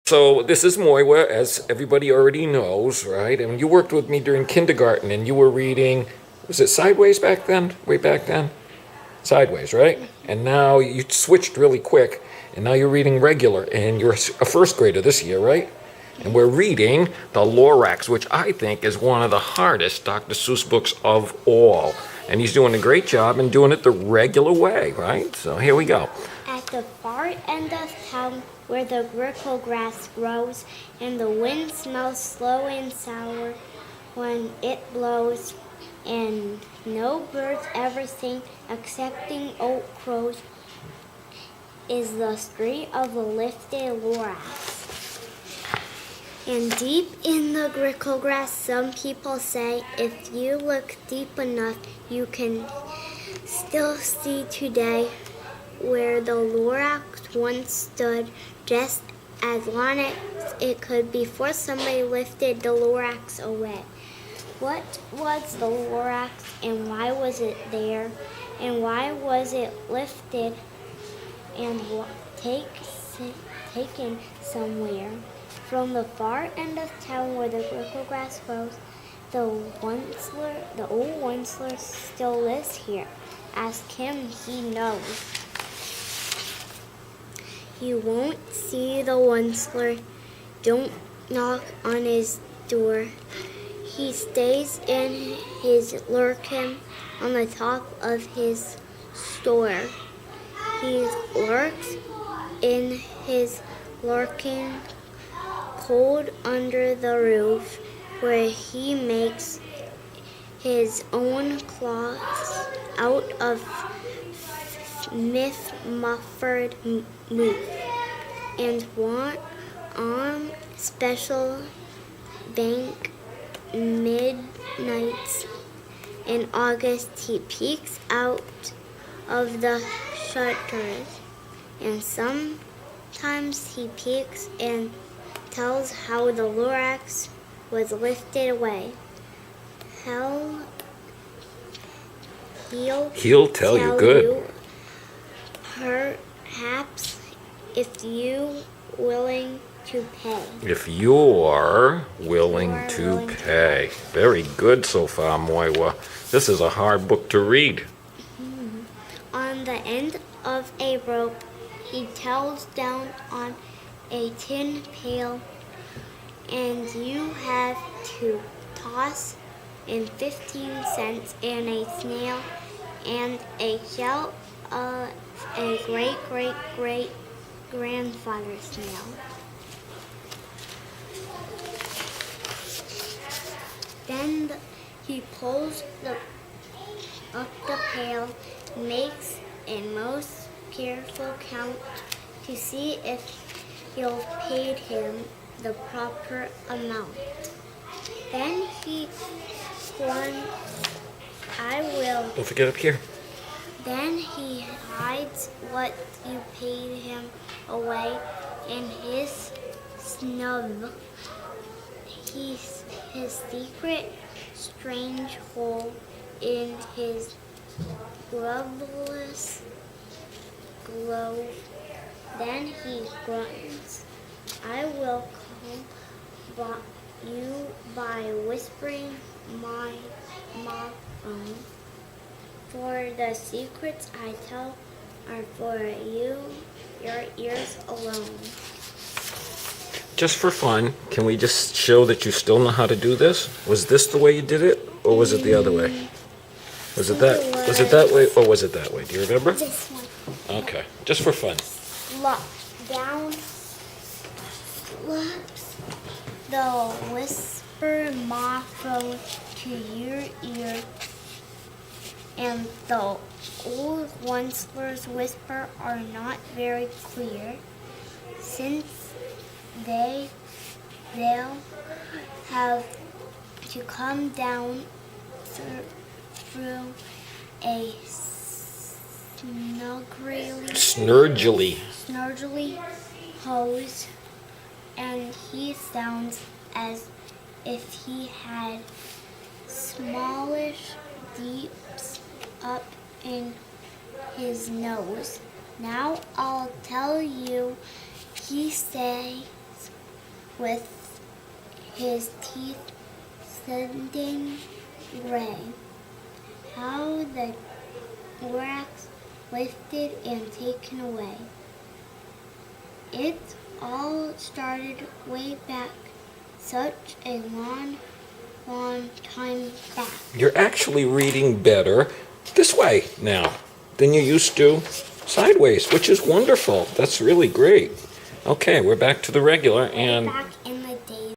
So this is Moywa, as everybody already knows, right? And you worked with me during kindergarten, and you were reading, was it Sideways back then? Way back then? Sideways, right? And now you switched really quick, and now you're reading regular, and you're a first grader this year, right? And we're reading The Lorax, which I think is one of the hardest Dr. Seuss books of all. And he's doing a great job and doing it the regular way, right? So here we go. At the far end of town, where the grickle grass grows, and the wind smells slow and sour when it blows, and no birds ever sing excepting old crows, is the street of the lifted Lorax. And deep in the grickle grass, some people say, if you look deep enough, you can still see today where the Lorax once stood, just as long as it could before somebody lifted the Lorax away. What was the Lorax, and why was it there, and why was it lifted and taken somewhere? From the far end of town where the grickle grass grows, the old Onceler still lives here. Ask him, he knows. You won't see the Onceler. Don't knock on his door. He stays in his lurkin on the top of his store. He lurks in his lurkin cold under the roof, where he makes his own cloths out of muffled moose, and on special bank midnights in August he peeks out of the shutters, and sometimes he peeks and tells how the Lorax was lifted away. He'll tell you good. Perhaps if you willing to pay. If you're willing to pay. Very good so far, Moywa. This is a hard book to read. On the end of a rope, he tells down on a tin pail, and you have to toss in 15 cents and a snail and a shell of a great-great-great-grandfather snail. Then he pulls up the pail, makes a most careful count to see if you've paid him the proper amount. Then he grunts, I will. Don't forget up here. Then he hides what you paid him away in his snub, his secret strange hole in his gloveless glove. Then he grunts, I will call you by whispering my own. For the secrets I tell are for you, your ears alone. Just for fun, can we just show that you still know how to do this? Was this the way you did it, or was it the other way? Was it that way, or was it that way? Do you remember? This one. Okay, just for fun. Down slips the whisper microphone to your ear, and the old Onceler's whisper are not very clear, since they'll have to come down through a snurgly hose, and he sounds as if he had smallish deeps up in his nose. Now I'll tell you, he says with his teeth sending gray. How the wax lifted and taken away. It all started way back, such a long, long time back. You're actually reading better this way now than you used to sideways, which is wonderful. That's really great. Okay, we're back to the regular, and Back